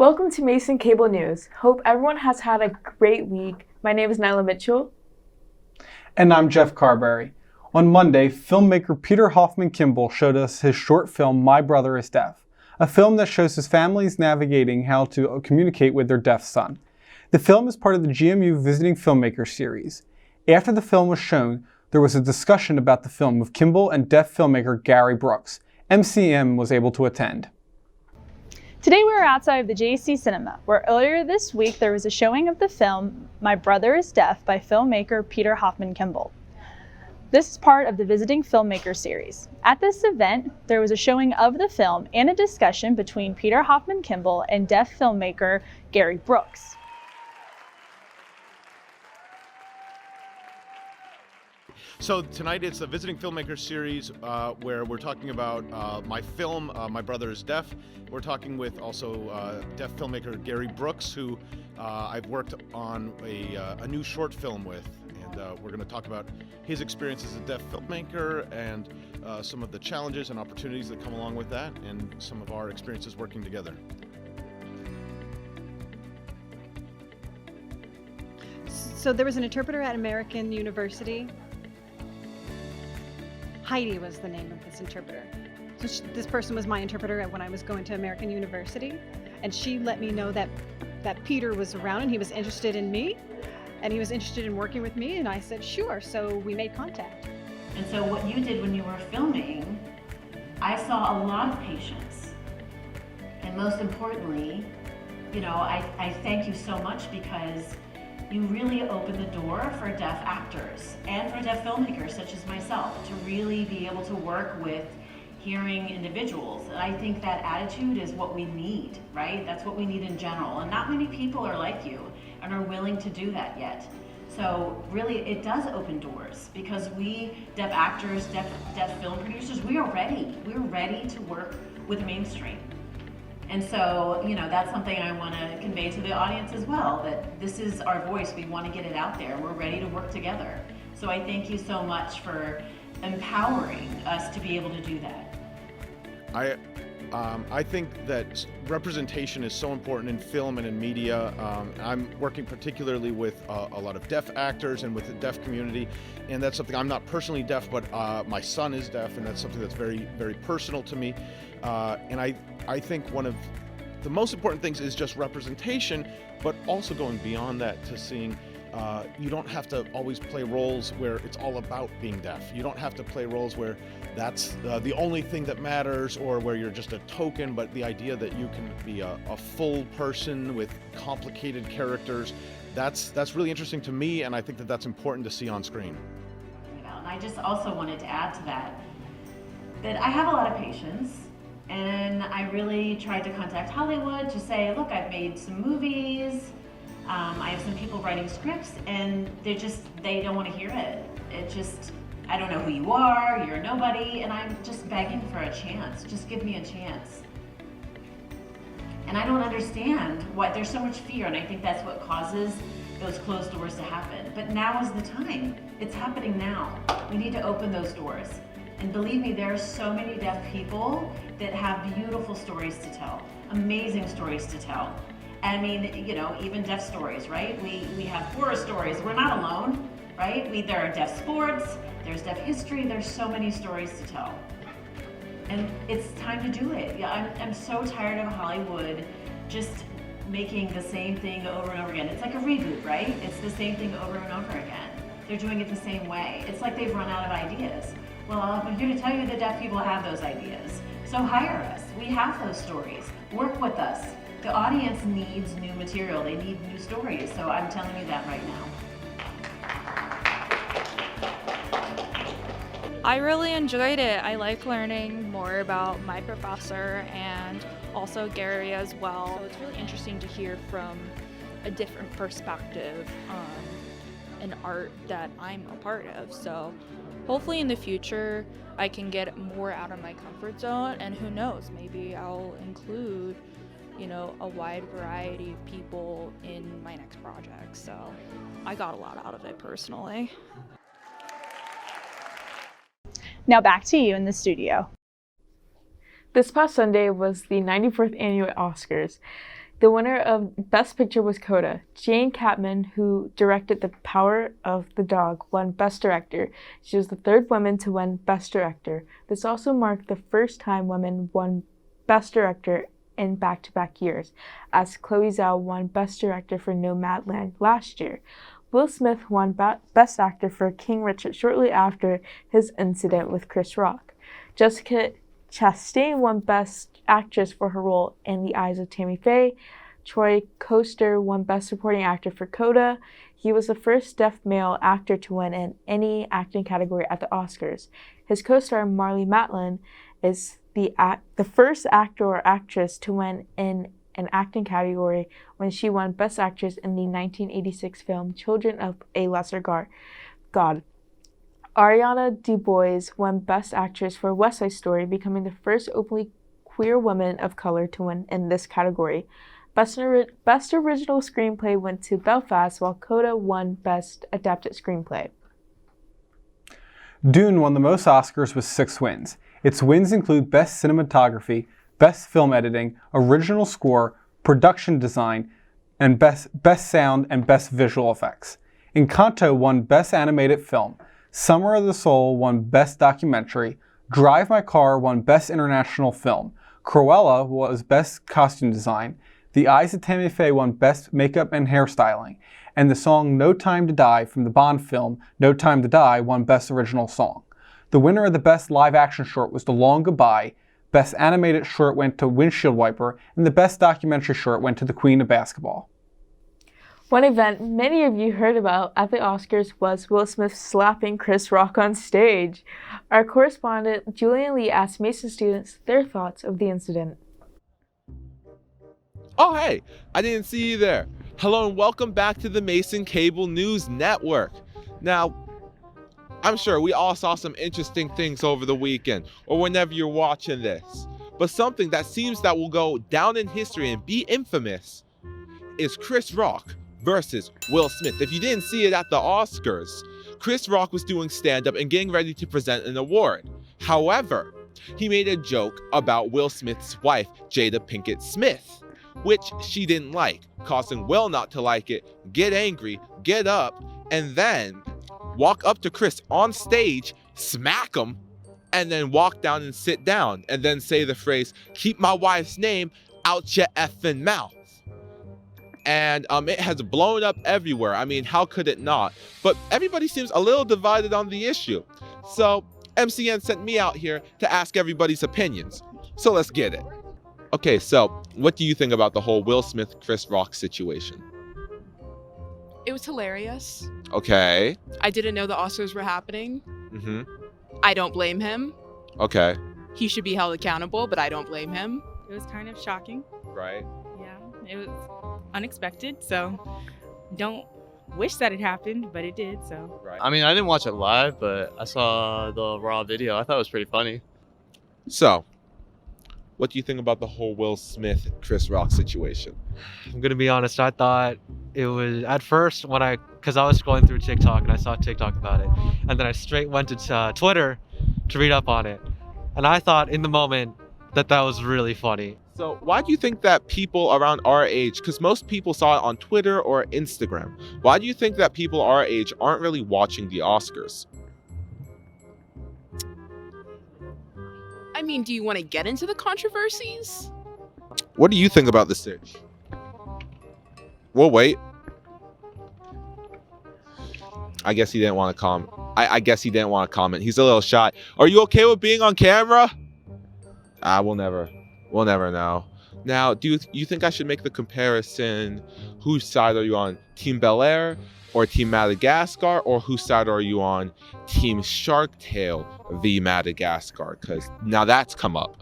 Welcome to Mason Cable News. Hope everyone has had a great week. My name is Nylah Mitchell. And I'm Jeff Carberry. On Monday, filmmaker Peter Hoffman Kimball showed us his short film, My Brother is Deaf, a film that shows his family's navigating how to communicate with their deaf son. The film is part of the GMU Visiting Filmmaker series. After the film was shown, there was a discussion about the film with Kimball and deaf filmmaker Gary Brooks. MCM was able to attend. Today we are outside of the JC Cinema, where earlier this week there was a showing of the film My Brother is Deaf by filmmaker Peter Hoffman Kimball. This is part of the Visiting Filmmaker series. At this event, there was a showing of the film and a discussion between Peter Hoffman Kimball and deaf filmmaker Gary Brooks. So tonight it's the Visiting Filmmaker series where we're talking about my film, My Brother is Deaf. We're talking with also deaf filmmaker Gary Brooks, who I've worked on a new short film with. And we're going to talk about his experience as a deaf filmmaker and some of the challenges and opportunities that come along with that, and some of our experiences working together. So there was an interpreter at American University. Heidi was the name of this interpreter. So this person was my interpreter when I was going to American University, and she let me know that Peter was around and he was interested in me, and he was interested in working with me, and I said sure, so we made contact. And so what you did when you were filming, I saw a lot of patience, and most importantly, I thank you so much because you really opened the door for deaf actors and for deaf filmmakers such as myself to really be able to work with hearing individuals. And I think that attitude is what we need, right? That's what we need in general. And not many people are like you and are willing to do that yet. So really it does open doors because we, deaf actors, deaf film producers, we are ready. We're ready to work with mainstream. And so, that's something I want to convey to the audience as well, that this is our voice. We want to get it out there. We're ready to work together. So I thank you so much for empowering us to be able to do that. I think that representation is so important in film and in media. I'm working particularly with a lot of deaf actors and with the deaf community, and that's something, I'm not personally deaf, but my son is deaf, and that's something that's very, very personal to me. And I think one of the most important things is just representation, but also going beyond that to seeing you don't have to always play roles where it's all about being deaf. You don't have to play roles where that's the only thing that matters, or where you're just a token, but the idea that you can be a full person with complicated characters, that's really interesting to me, and I think that that's important to see on screen. And I just also wanted to add to that I have a lot of patience, and I really tried to contact Hollywood to say, look, I've made some movies, I have some people writing scripts, and they don't want to hear it. I don't know who you are, you're nobody, and I'm just begging for a chance. Just give me a chance. And I don't understand why there's so much fear, and I think that's what causes those closed doors to happen. But now is the time. It's happening now. We need to open those doors. And believe me, there are so many deaf people that have beautiful stories to tell, amazing stories to tell. I mean, even deaf stories, right? We have horror stories. We're not alone, right? There are deaf sports, there's deaf history, there's so many stories to tell. And it's time to do it. I'm so tired of Hollywood just making the same thing over and over again. It's like a reboot, right? It's the same thing over and over again. They're doing it the same way. It's like they've run out of ideas. Well, I'm here to tell you that deaf people have those ideas. So hire us. We have those stories. Work with us. The audience needs new material. They need new stories. So I'm telling you that right now. I really enjoyed it. I like learning more about my professor and also Gary as well. So it's really interesting to hear from a different perspective an art that I'm a part of. So hopefully in the future I can get more out of my comfort zone, and who knows, maybe I'll include a wide variety of people in my next project. So I got a lot out of it personally. Now back to you in the studio. This past Sunday was the 94th annual Oscars. The winner of Best Picture was Coda. Jane Catman, who directed The Power of the Dog, won Best Director. She was the third woman to win Best Director. This also marked the first time women won Best Director in back-to-back years, as Chloe Zhao won Best Director for Nomadland last year. Will Smith won Best Actor for King Richard shortly after his incident with Chris Rock. Jessica Chastain won Best Actress for her role in The Eyes of Tammy Faye. Troy Koster won Best Supporting Actor for Coda. He was the first deaf male actor to win in any acting category at the Oscars. His co-star Marlee Matlin is the first actor or actress to win in an acting category when she won Best Actress in the 1986 film Children of a Lesser God. Ariana DeBose won Best Actress for West Side Story, becoming the first openly queer woman of color to win in this category. Best Original Screenplay went to Belfast, while Coda won Best Adapted Screenplay. Dune won the most Oscars with 6 wins. Its wins include Best Cinematography, Best Film Editing, Original Score, Production Design, and Best Sound and Best Visual Effects. Encanto won Best Animated Film. Summer of the Soul won Best Documentary. Drive My Car won Best International Film. Cruella was Best Costume Design. The Eyes of Tammy Faye won Best Makeup and Hairstyling. And the song No Time to Die from the Bond film No Time to Die won Best Original Song. The winner of the Best Live Action Short was The Long Goodbye. Best Animated Short went to Windshield Wiper, and the Best Documentary Short went to The Queen of Basketball. One event many of you heard about at the Oscars was Will Smith slapping Chris Rock on stage. Our correspondent Julian Lee asked Mason students their thoughts of the incident. Oh hey, I didn't see you there. Hello and welcome back to the Mason Cable News Network. Now, I'm sure we all saw some interesting things over the weekend or whenever you're watching this. But something that seems that will go down in history and be infamous is Chris Rock versus Will Smith. If you didn't see it at the Oscars, Chris Rock was doing stand-up and getting ready to present an award. However, he made a joke about Will Smith's wife, Jada Pinkett Smith, which she didn't like, causing Will not to like it, get angry, get up, and then walk up to Chris on stage, smack him, and then walk down and sit down, and then say the phrase, "Keep my wife's name out your effing mouth." And it has blown up everywhere. I mean, how could it not? But everybody seems a little divided on the issue. So MCN sent me out here to ask everybody's opinions. So let's get it. Okay, so what do you think about the whole Will Smith, Chris Rock situation? It was hilarious. Okay. I didn't know the Oscars were happening. Mm-hmm. I don't blame him. Okay. He should be held accountable, but I don't blame him. It was kind of shocking. Right. Yeah, it was unexpected, so don't wish that it happened, but it did, so. Right. I mean, I didn't watch it live, but I saw the raw video. I thought it was pretty funny. So, what do you think about the whole Will Smith, Chris Rock situation? I'm gonna be honest, I thought it was, at first, because I was scrolling through TikTok and I saw TikTok about it, and then I straight went to Twitter to read up on it, and I thought in the moment that was really funny. So why do you think that people around our age, because most people saw it on Twitter or Instagram, why do you think that people our age aren't really watching the Oscars? I mean, do you want to get into the controversies? What do you think about the sitch? We'll wait. I guess he didn't want to comment. I guess he didn't want to comment. He's a little shy. Are you okay with being on camera? We'll never know. Now, do you think I should make the comparison? Whose side are you on? Team Bel Air or Team Madagascar? Or whose side are you on? Team Shark Tale v Madagascar? Because now that's come up.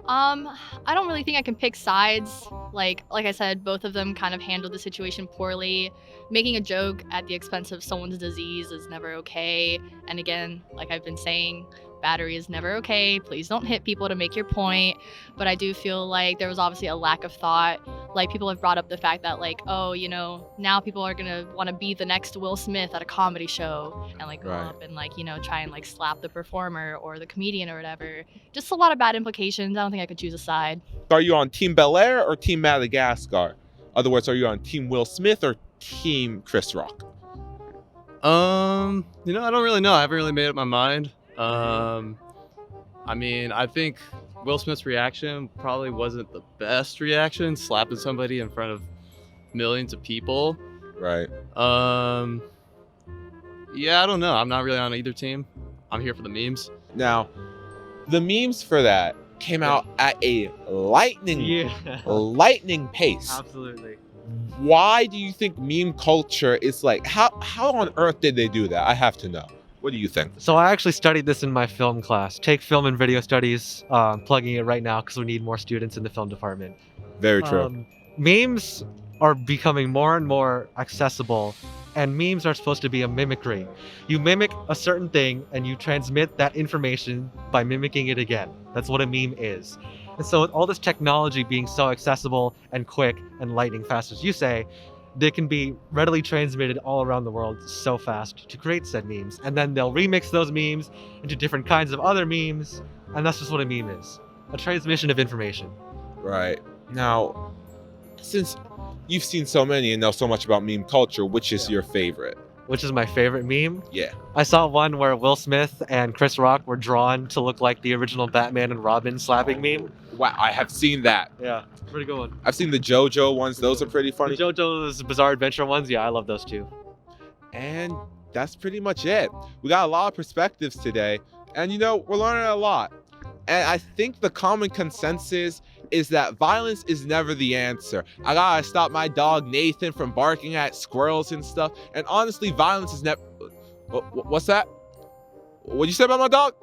I don't really think I can pick sides. Like I said, both of them kind of handled the situation poorly. Making a joke at the expense of someone's disease is never okay. And again, like I've been saying, battery is never okay. Please don't hit people to make your point. But I do feel like there was obviously a lack of thought Like, people have brought up the fact that, like, oh, you know, now people are gonna want to be the next Will Smith at a comedy show and, like, go up and, like, you know, try and, like, slap the performer or the comedian or whatever. Just a lot of bad implications. I don't think I could choose a side. Are you on Team Bel Air or Team Madagascar? Other words, are you on Team Will Smith or Team Chris Rock? You know, I don't really know. I haven't really made up my mind. I mean, I think Will Smith's reaction probably wasn't the best reaction, slapping somebody in front of millions of people. Right. Yeah, I don't know. I'm not really on either team. I'm here for the memes. Now, the memes for that came out at a lightning pace. Absolutely. Why do you think meme culture is like, how on earth did they do that? I have to know. What do you think? So I actually studied this in my film class. Take film and video studies, plugging it right now because we need more students in the film department. Very true. Memes are becoming more and more accessible, and memes are supposed to be a mimicry. You mimic a certain thing and you transmit that information by mimicking it again. That's what a meme is. And so with all this technology being so accessible and quick and lightning fast, as you say, they can be readily transmitted all around the world so fast to create said memes. And then they'll remix those memes into different kinds of other memes. And that's just what a meme is. A transmission of information. Right. Now, since you've seen so many and know so much about meme culture, which is your favorite? Which is my favorite meme? Yeah. I saw one where Will Smith and Chris Rock were drawn to look like the original Batman and Robin slapping meme. Wow, I have seen that. Yeah, pretty good one. I've seen the JoJo ones. Those are pretty funny. The JoJo's Bizarre Adventure ones, yeah, I love those too. And that's pretty much it. We got a lot of perspectives today. And you know, we're learning a lot. And I think the common consensus is that violence is never the answer. I gotta stop my dog Nathan from barking at squirrels and stuff. And honestly, violence is never... What's that? What'd you say about my dog?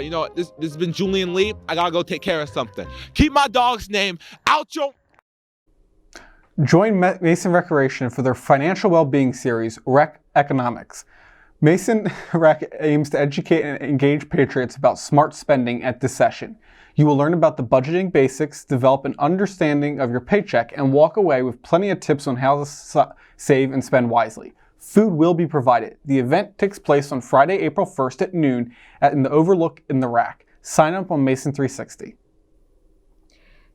You know what? This has been Julian Lee. I gotta go take care of something. Keep my dog's name out your... Join Mason Recreation for their financial well-being series, Rec Economics. Mason Rec aims to educate and engage patriots about smart spending at this session. You will learn about the budgeting basics, develop an understanding of your paycheck, and walk away with plenty of tips on how to save and spend wisely. Food will be provided. The event takes place on Friday, April 1st at noon in the Overlook in the Rack. Sign up on Mason 360.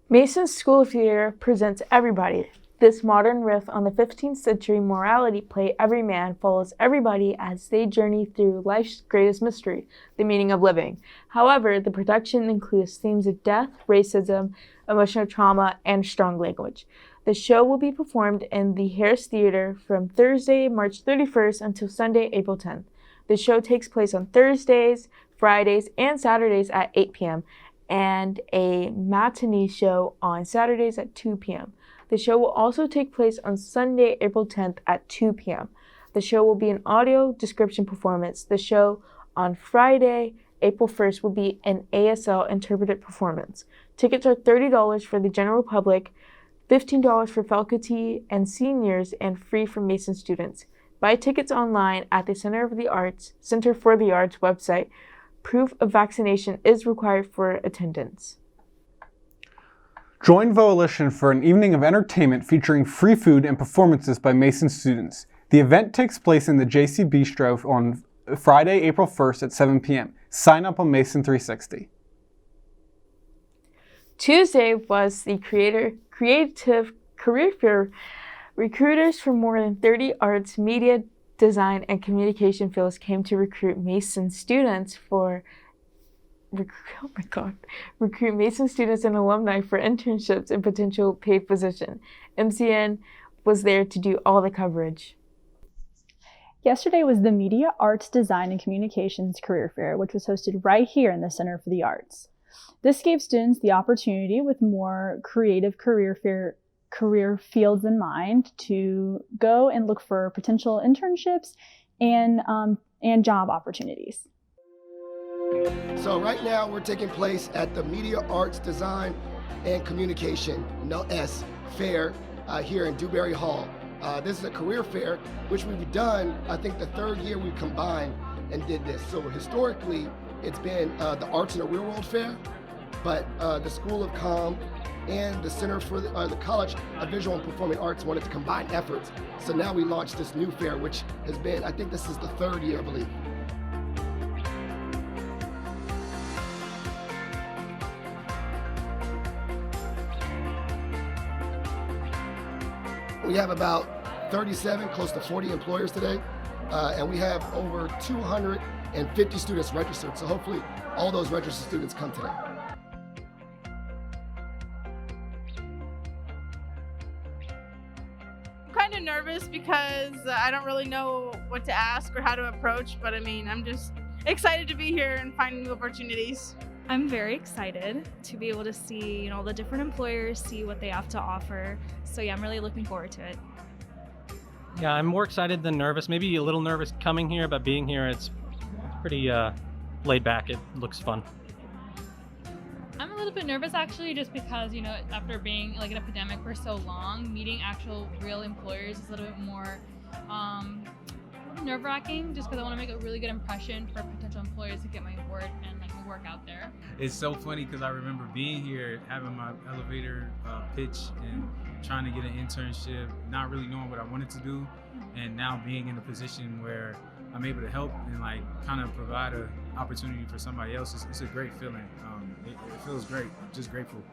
Mason's School of Theater presents Everybody. This modern riff on the 15th century morality play Every Man follows everybody as they journey through life's greatest mystery, the meaning of living. However, the production includes themes of death, racism, emotional trauma, and strong language. The show will be performed in the Harris Theater from Thursday, March 31st until Sunday, April 10th. The show takes place on Thursdays, Fridays, and Saturdays at 8 p.m. and a matinee show on Saturdays at 2 p.m. The show will also take place on Sunday, April 10th at 2 p.m. The show will be an audio description performance. The show on Friday, April 1st will be an ASL interpreted performance. Tickets are $30 for the general public, $15 for faculty and seniors, and free for Mason students. Buy tickets online at the Center for the Arts website. Proof of vaccination is required for attendance. Join Volition for an evening of entertainment featuring free food and performances by Mason students. The event takes place in the JC Bistro on Friday, April 1st at 7 p.m. Sign up on Mason 360. Tuesday was the Creative Career Fair. Recruiters from more than 30 arts, media, design, and communication fields came to recruit Mason students recruit Mason students and alumni for internships and potential paid position. MCN was there to do all the coverage. Yesterday was the Media, Arts, Design, and Communications Career Fair, which was hosted right here in the Center for the Arts. This gave students the opportunity with more creative career fields in mind to go and look for potential internships and job opportunities. So right now we're taking place at the Media, Arts, Design, and Communication, fair here in Dewberry Hall. This is a career fair, which we've done, I think the third year we combined and did this. So historically, it's been the Arts in the Real World Fair, but the School of Com and the Center for the College of Visual and Performing Arts wanted to combine efforts. So now we launched this new fair, which has been, I think this is the 3rd year, I believe. We have about 37, close to 40 employers today, and we have over 250 students registered. So hopefully all those registered students come today. Kind of nervous because I don't really know what to ask or how to approach, but I mean, I'm just excited to be here and find new opportunities. I'm very excited to be able to see, the different employers, see what they have to offer. So yeah, I'm really looking forward to it. Yeah, I'm more excited than nervous. Maybe a little nervous coming here, but being here, it's pretty laid back. It looks fun. I'm a little bit nervous actually, just because, after being like an epidemic for so long, meeting actual real employers is a little bit more nerve-wracking, just because I want to make a really good impression for potential employers to get my word and like my work out there. It's so funny because I remember being here, having my elevator pitch and trying to get an internship, not really knowing what I wanted to do, and now being in a position where I'm able to help and like kind of provide an opportunity for somebody else. It's a great feeling. It feels great. I'm just grateful.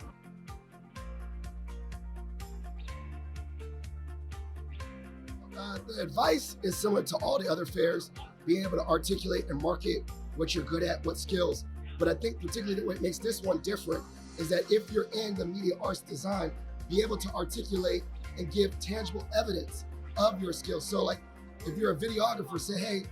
The advice is similar to all the other fairs, being able to articulate and market what you're good at, what skills. But I think particularly what makes this one different is that if you're in the media arts design, be able to articulate and give tangible evidence of your skills. So like if you're a videographer, say, hey,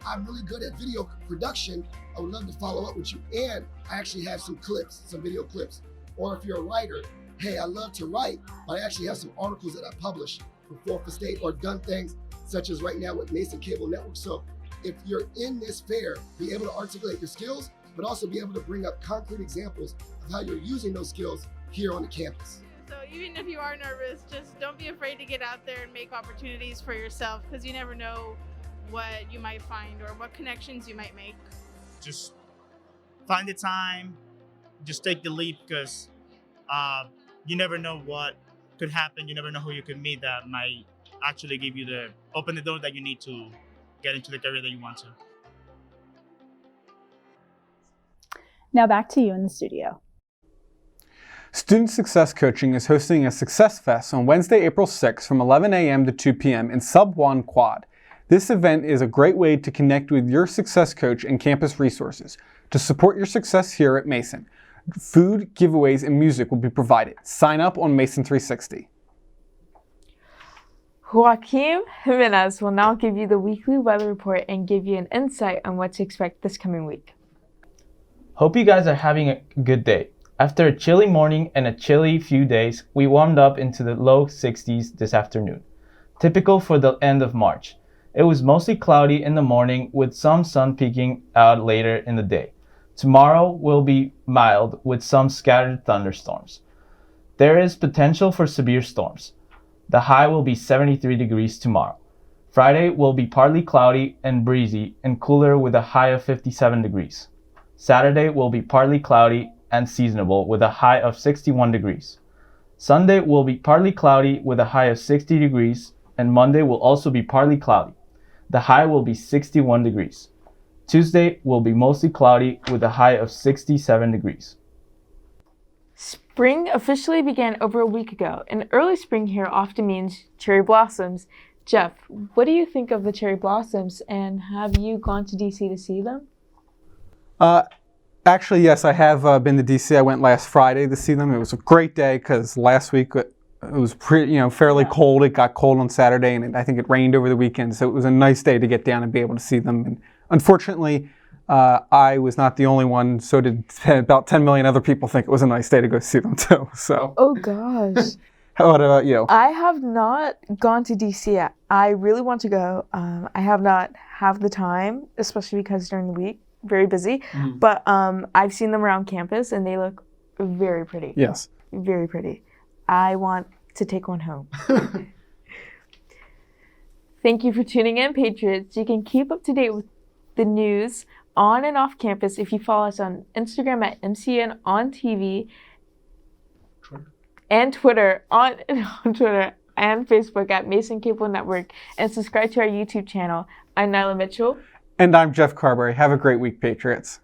I'm really good at video production. I would love to follow up with you. And I actually have some clips, some video clips. Or if you're a writer, hey, I love to write, but I actually have some articles that I publish for Fourth Estate or done things such as right now with Mason Cable Network. So if you're in this fair, be able to articulate your skills, but also be able to bring up concrete examples of how you're using those skills here on the campus. So even if you are nervous, just don't be afraid to get out there and make opportunities for yourself, because you never know what you might find or what connections you might make. Just find the time, just take the leap, because you never know what could happen. You never know who you could meet that might actually give you open the door that you need to get into the career that you want to. Now back to you in the studio. Student Success Coaching is hosting a Success Fest on Wednesday, April 6th from 11 a.m. to 2 p.m. in Sub 1 Quad. This event is a great way to connect with your success coach and campus resources to support your success here at Mason. Food, giveaways, and music will be provided. Sign up on Mason 360. Joaquin Jimenez will now give you the weekly weather report and give you an insight on what to expect this coming week. Hope you guys are having a good day. After a chilly morning and a chilly few days, we warmed up into the low 60s this afternoon, typical for the end of March. It was mostly cloudy in the morning with some sun peeking out later in the day. Tomorrow will be mild with some scattered thunderstorms. There is potential for severe storms. The high will be 73 degrees tomorrow. Friday will be partly cloudy and breezy and cooler with a high of 57 degrees. Saturday will be partly cloudy and seasonable with a high of 61 degrees. Sunday will be partly cloudy with a high of 60 degrees, and Monday will also be partly cloudy. The high will be 61 degrees. Tuesday will be mostly cloudy with a high of 67 degrees. Spring officially began over a week ago, and early spring here often means cherry blossoms. Jeff, what do you think of the cherry blossoms, and have you gone to DC to see them? Actually, yes, I have been to DC. I went last Friday to see them. It was a great day because last week it was fairly cold. It got cold on Saturday, and I think it rained over the weekend. So it was a nice day to get down and be able to see them. And unfortunately, I was not the only one. So did about 10 million other people think it was a nice day to go see them too. So. Oh gosh. What about you? I have not gone to DC yet. I really want to go. I have not had the time, especially because during the week, very busy. Mm-hmm. But I've seen them around campus, and they look very pretty. Yes. Very pretty. I want to take one home. Thank you for tuning in, Patriots. You can keep up to date with the news on and off campus if you follow us on Instagram at MCN on TV. and Twitter on Twitter and Facebook at Mason Cable Network, and subscribe to our YouTube channel. I'm Nylah Mitchell. And I'm Jeff Carberry. Have a great week, Patriots.